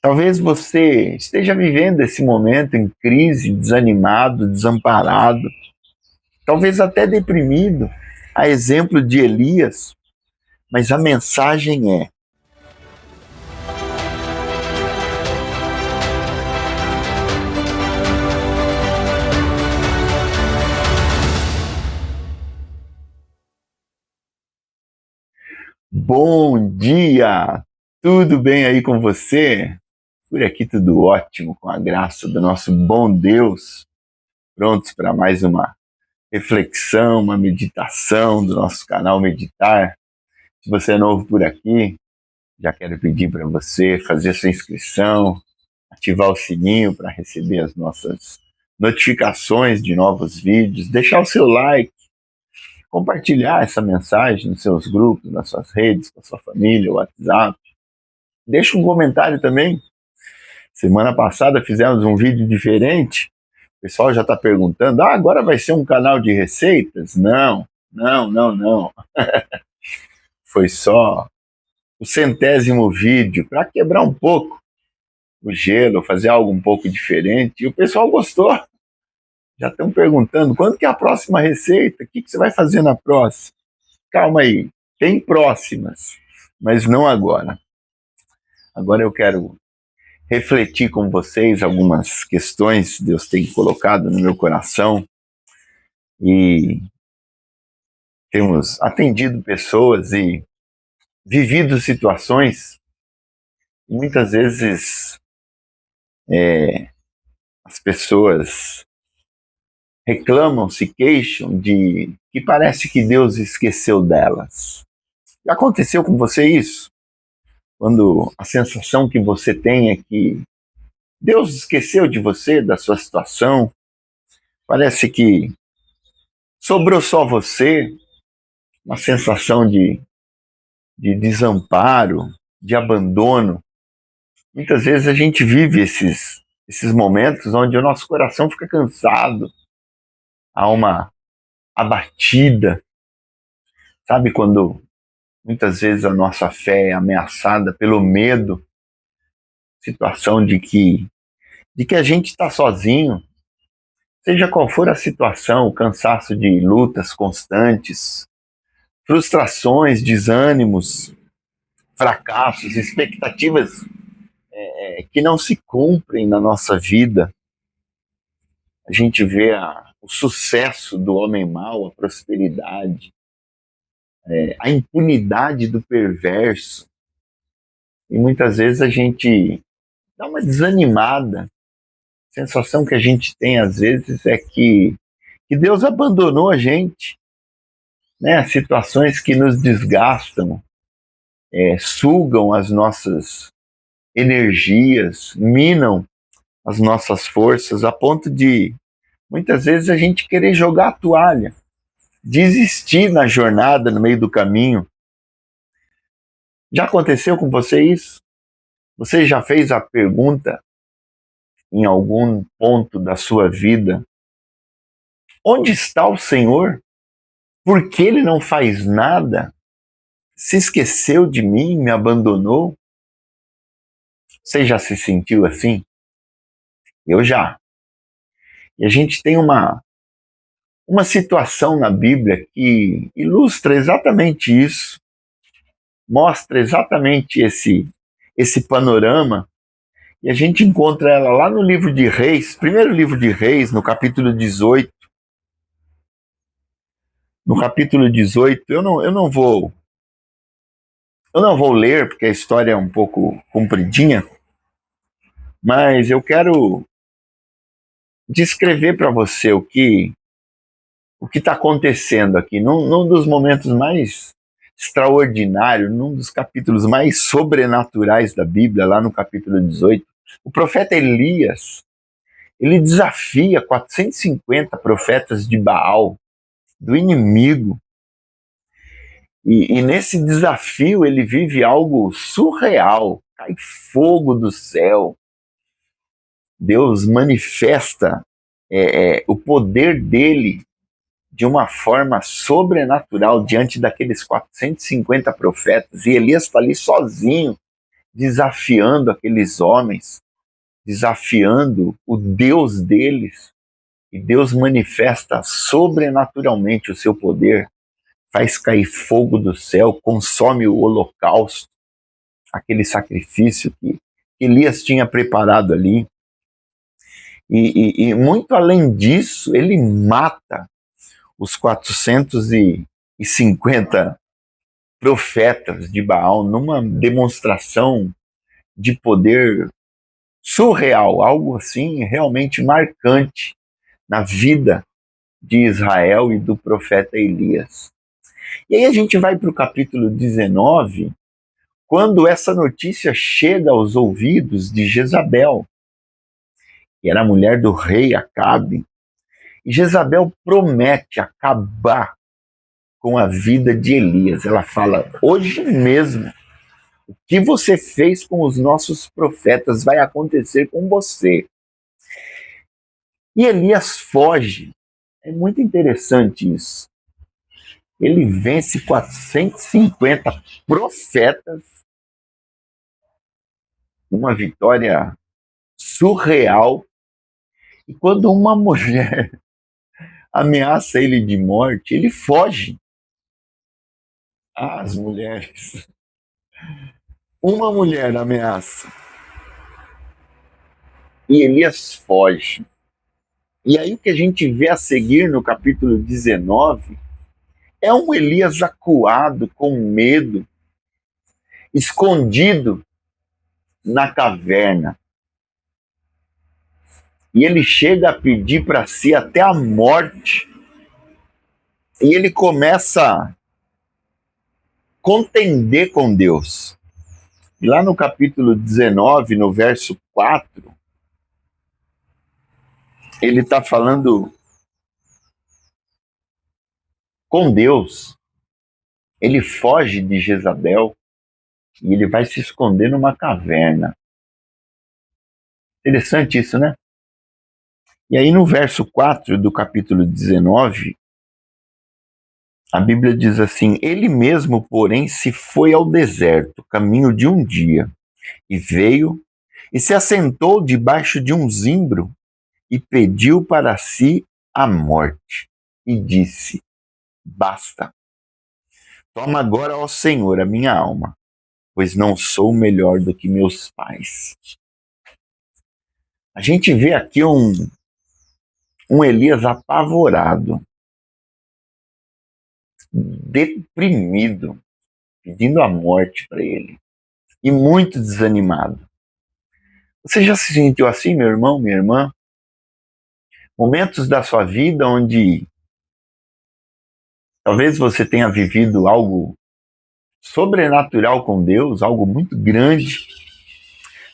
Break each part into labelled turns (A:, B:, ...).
A: Talvez você esteja vivendo esse momento em crise, desanimado, desamparado, talvez até deprimido, a exemplo de Elias, mas a mensagem é: bom dia! Tudo bem aí com você? Por aqui tudo ótimo, com a graça do nosso bom Deus, prontos para mais uma reflexão, uma meditação do nosso canal Meditar. Se você é novo por aqui, já quero pedir para você fazer sua inscrição, ativar o sininho para receber as nossas notificações de novos vídeos, deixar o seu like, compartilhar essa mensagem nos seus grupos, nas suas redes, com a sua família, WhatsApp. Deixa um comentário também. Semana passada fizemos um vídeo diferente. O pessoal já está perguntando, agora vai ser um canal de receitas? Não. Foi só o 100º vídeo para quebrar um pouco o gelo, fazer algo um pouco diferente. E o pessoal gostou. Já estão perguntando, quando que é a próxima receita? O que você vai fazer na próxima? Calma aí, tem próximas, mas não agora. Agora eu quero refletir com vocês algumas questões que Deus tem colocado no meu coração, e temos atendido pessoas e vivido situações, e muitas vezes as pessoas reclamam, se queixam de que parece que Deus esqueceu delas. Já aconteceu com você isso? Quando a sensação que você tem é que Deus esqueceu de você, da sua situação, parece que sobrou só você, uma sensação de desamparo, de abandono. Muitas vezes a gente vive esses momentos onde o nosso coração fica cansado, a alma abatida. Sabe quando muitas vezes a nossa fé é ameaçada pelo medo, situação de que a gente está sozinho, seja qual for a situação, o cansaço de lutas constantes, frustrações, desânimos, fracassos, expectativas que não se cumprem na nossa vida. A gente vê o sucesso do homem mau, a prosperidade, a impunidade do perverso, e muitas vezes a gente dá uma desanimada. A sensação que a gente tem às vezes é que Deus abandonou a gente, né? Situações que nos desgastam, sugam as nossas energias, minam as nossas forças, a ponto de muitas vezes a gente querer jogar a toalha, desistir na jornada, no meio do caminho. Já aconteceu com você isso? Você já fez a pergunta em algum ponto da sua vida: onde está o Senhor? Por que Ele não faz nada? Se esqueceu de mim, me abandonou? Você já se sentiu assim? Eu já. E a gente tem uma situação na Bíblia que ilustra exatamente isso, mostra exatamente esse panorama, e a gente encontra ela lá no livro de Reis, primeiro livro de Reis, no capítulo 18. No capítulo 18, eu não vou ler, porque a história é um pouco compridinha, mas eu quero descrever para você o que está acontecendo aqui, num dos momentos mais extraordinários, num dos capítulos mais sobrenaturais da Bíblia, lá no capítulo 18, o profeta Elias, ele desafia 450 profetas de Baal, do inimigo, e nesse desafio ele vive algo surreal, cai fogo do céu, Deus manifesta o poder dele de uma forma sobrenatural diante daqueles 450 profetas, e Elias está ali sozinho, desafiando aqueles homens, desafiando o Deus deles, e Deus manifesta sobrenaturalmente o seu poder, faz cair fogo do céu, consome o holocausto, aquele sacrifício que Elias tinha preparado ali. E muito além disso, ele mata os 450 profetas de Baal numa demonstração de poder surreal, algo assim realmente marcante na vida de Israel e do profeta Elias. E aí a gente vai para o capítulo 19, quando essa notícia chega aos ouvidos de Jezabel, que era a mulher do rei Acabe, e Jezabel promete acabar com a vida de Elias. Ela fala: hoje mesmo, o que você fez com os nossos profetas vai acontecer com você. E Elias foge. É muito interessante isso. Ele vence 450 profetas, uma vitória surreal. E quando uma mulher ameaça ele de morte, ele foge. Ah, as mulheres. Uma mulher ameaça e Elias foge. E aí o que a gente vê a seguir no capítulo 19 é um Elias acuado, com medo, escondido na caverna. E ele chega a pedir para si até a morte. E ele começa a contender com Deus. E lá no capítulo 19, no verso 4, ele está falando com Deus. Ele foge de Jezabel e ele vai se esconder numa caverna. Interessante isso, né? E aí no verso 4 do capítulo 19, a Bíblia diz assim: ele mesmo, porém, se foi ao deserto, caminho de um dia, e veio e se assentou debaixo de um zimbro e pediu para si a morte. E disse: basta, toma agora, ó Senhor, a minha alma, pois não sou melhor do que meus pais. A gente vê aqui um Elias apavorado, deprimido, pedindo a morte para ele, e muito desanimado. Você já se sentiu assim, meu irmão, minha irmã? Momentos da sua vida onde talvez você tenha vivido algo sobrenatural com Deus, algo muito grande,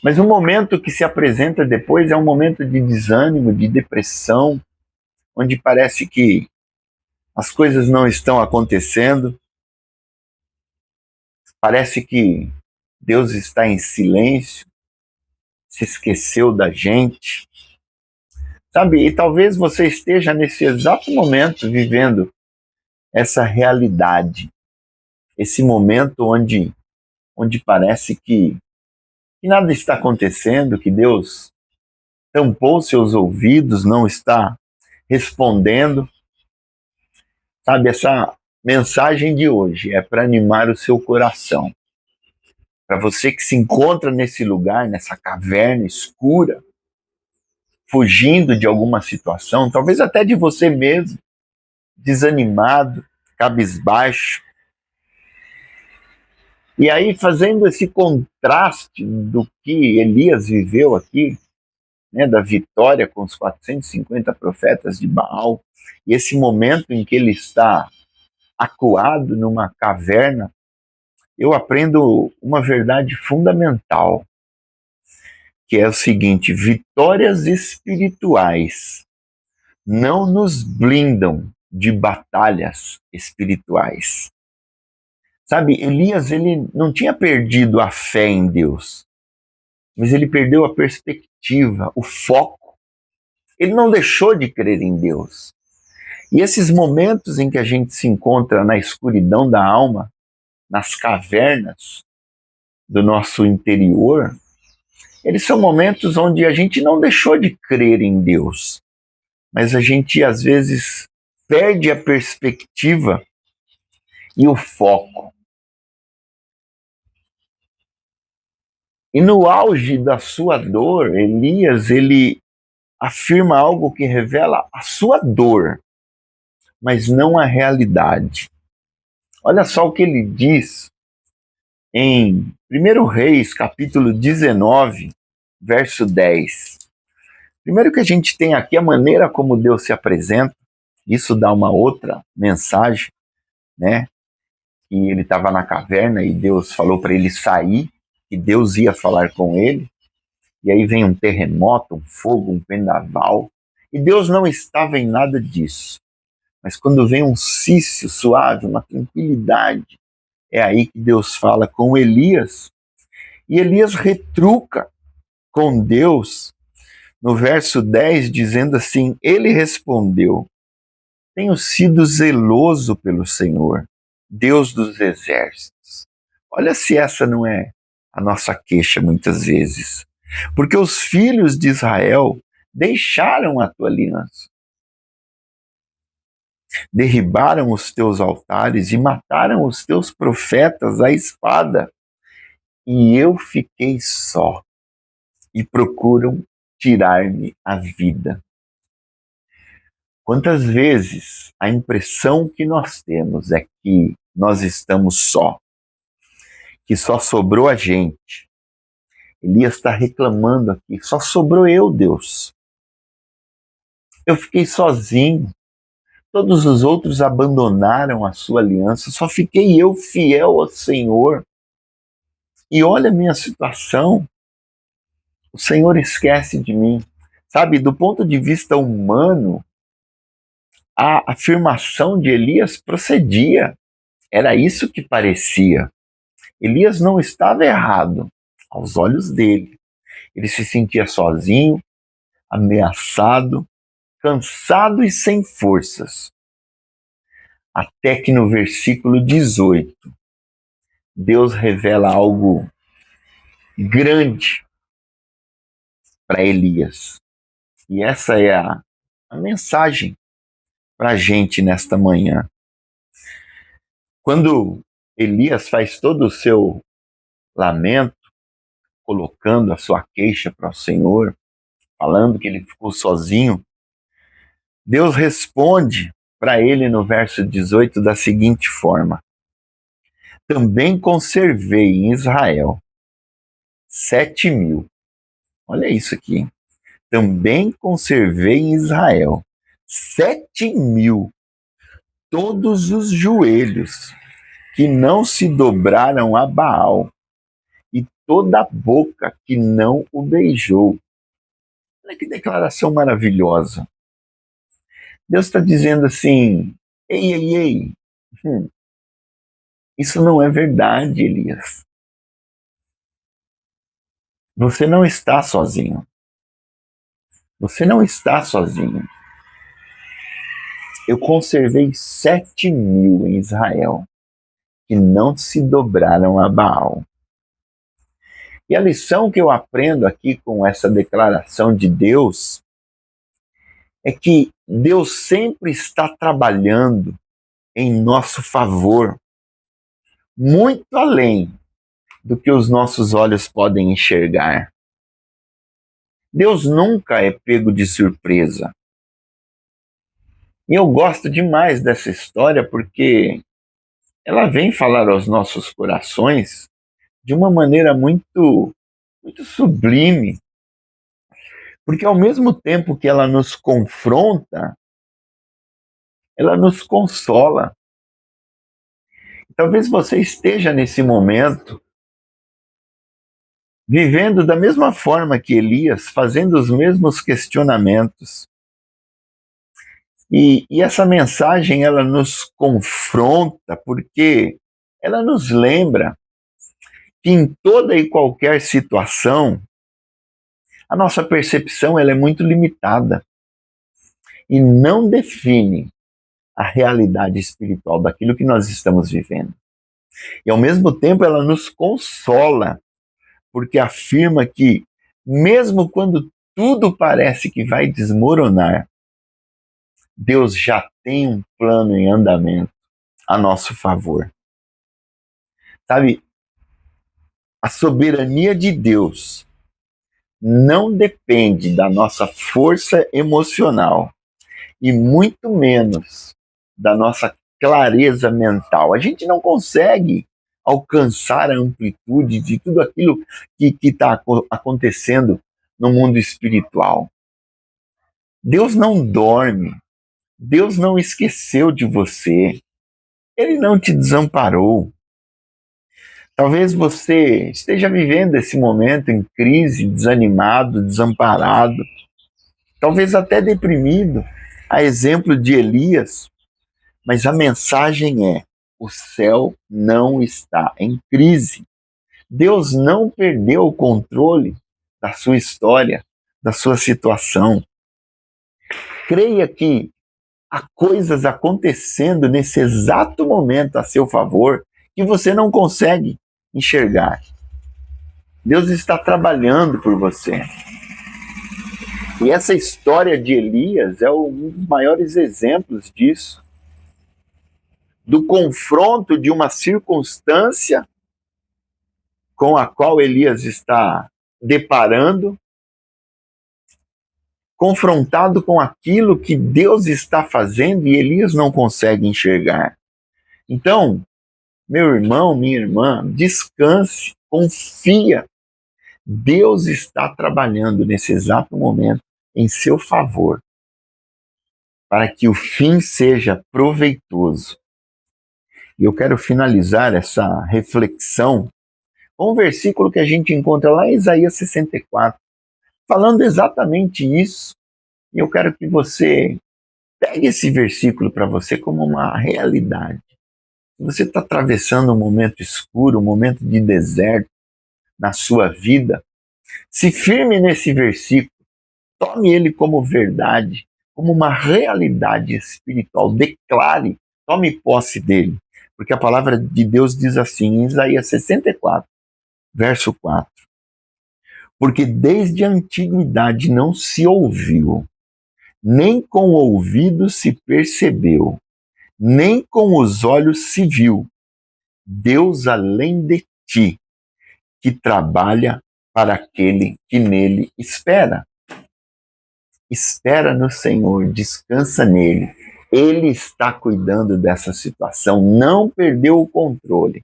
A: mas o momento que se apresenta depois é um momento de desânimo, de depressão, onde parece que as coisas não estão acontecendo, parece que Deus está em silêncio, se esqueceu da gente, sabe? E talvez você esteja nesse exato momento vivendo essa realidade, esse momento onde parece que nada está acontecendo, que Deus tampou seus ouvidos, não está respondendo. Sabe, essa mensagem de hoje é para animar o seu coração. Para você que se encontra nesse lugar, nessa caverna escura, fugindo de alguma situação, talvez até de você mesmo, desanimado, cabisbaixo. E aí, fazendo esse contraste do que Elias viveu aqui, né, da vitória com os 450 profetas de Baal, e esse momento em que ele está acuado numa caverna, eu aprendo uma verdade fundamental, que é o seguinte: vitórias espirituais não nos blindam de batalhas espirituais. Sabe, Elias, ele não tinha perdido a fé em Deus, mas ele perdeu a perspectiva, o foco. Ele não deixou de crer em Deus. E esses momentos em que a gente se encontra na escuridão da alma, nas cavernas, do nosso interior, eles são momentos onde a gente não deixou de crer em Deus, mas a gente às vezes perde a perspectiva e o foco. E no auge da sua dor, Elias, ele afirma algo que revela a sua dor, mas não a realidade. Olha só o que ele diz em 1 Reis, capítulo 19, verso 10. Primeiro que a gente tem aqui a maneira como Deus se apresenta, isso dá uma outra mensagem, né? Que ele estava na caverna e Deus falou para ele sair, que Deus ia falar com ele, e aí vem um terremoto, um fogo, um vendaval, e Deus não estava em nada disso. Mas quando vem um cício suave, uma tranquilidade, é aí que Deus fala com Elias, e Elias retruca com Deus no verso 10, dizendo assim: ele respondeu: tenho sido zeloso pelo Senhor, Deus dos exércitos. Olha se essa não é a nossa queixa muitas vezes. Porque os filhos de Israel deixaram a tua aliança, derribaram os teus altares e mataram os teus profetas à espada. E eu fiquei só, e procuram tirar-me a vida. Quantas vezes a impressão que nós temos é que nós estamos só, que só sobrou a gente. Elias está reclamando aqui, só sobrou eu, Deus. Eu fiquei sozinho, todos os outros abandonaram a sua aliança, só fiquei eu fiel ao Senhor. E olha a minha situação, o Senhor esquece de mim. Sabe, do ponto de vista humano, a afirmação de Elias procedia. Era isso que parecia. Elias não estava errado aos olhos dele. Ele se sentia sozinho, ameaçado, cansado e sem forças. Até que no versículo 18, Deus revela algo grande para Elias. E essa é a mensagem para a gente nesta manhã. Quando Elias faz todo o seu lamento, colocando a sua queixa para o Senhor, falando que ele ficou sozinho, Deus responde para ele no verso 18 da seguinte forma: também conservei em Israel 7.000. Olha isso aqui. Também conservei em Israel 7.000 todos os joelhos que não se dobraram a Baal e toda a boca que não o beijou. Olha que declaração maravilhosa. Deus está dizendo assim: ei, ei, ei, isso não é verdade, Elias. Você não está sozinho. Você não está sozinho. Eu conservei 7.000 em Israel que não se dobraram a Baal. E a lição que eu aprendo aqui com essa declaração de Deus é que Deus sempre está trabalhando em nosso favor, muito além do que os nossos olhos podem enxergar. Deus nunca é pego de surpresa. E eu gosto demais dessa história porque ela vem falar aos nossos corações de uma maneira muito, muito sublime. Porque ao mesmo tempo que ela nos confronta, ela nos consola. Talvez você esteja nesse momento vivendo da mesma forma que Elias, fazendo os mesmos questionamentos. E essa mensagem, ela nos confronta porque ela nos lembra que em toda e qualquer situação, a nossa percepção ela é muito limitada e não define a realidade espiritual daquilo que nós estamos vivendo. E ao mesmo tempo ela nos consola, porque afirma que, mesmo quando tudo parece que vai desmoronar, Deus já tem um plano em andamento a nosso favor. Sabe, a soberania de Deus não depende da nossa força emocional e muito menos da nossa clareza mental. A gente não consegue alcançar a amplitude de tudo aquilo que está acontecendo no mundo espiritual. Deus não dorme, Deus não esqueceu de você, Ele não te desamparou. Talvez você esteja vivendo esse momento em crise, desanimado, desamparado, talvez até deprimido, a exemplo de Elias, mas a mensagem é: o céu não está em crise. Deus não perdeu o controle da sua história, da sua situação. Creia que há coisas acontecendo nesse exato momento a seu favor que você não consegue enxergar. Deus está trabalhando por você. E essa história de Elias é um dos maiores exemplos disso. Do confronto de uma circunstância com a qual Elias está deparando, confrontado com aquilo que Deus está fazendo e Elias não consegue enxergar. Então, meu irmão, minha irmã, descanse, confia. Deus está trabalhando nesse exato momento em seu favor, para que o fim seja proveitoso. E eu quero finalizar essa reflexão com um versículo que a gente encontra lá em Isaías 64, falando exatamente isso. E eu quero que você pegue esse versículo para você como uma realidade. Se você está atravessando um momento escuro, um momento de deserto na sua vida, se firme nesse versículo, tome ele como verdade, como uma realidade espiritual, declare, tome posse dele, porque a palavra de Deus diz assim, em Isaías 64, verso 4, porque desde a antiguidade não se ouviu, nem com o ouvido se percebeu, nem com os olhos se viu, Deus além de ti, que trabalha para aquele que nele espera. Espera no Senhor, descansa nele. Ele está cuidando dessa situação, não perdeu o controle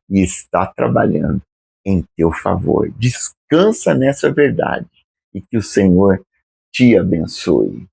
A: e está trabalhando em teu favor. Descansa nessa verdade e que o Senhor te abençoe.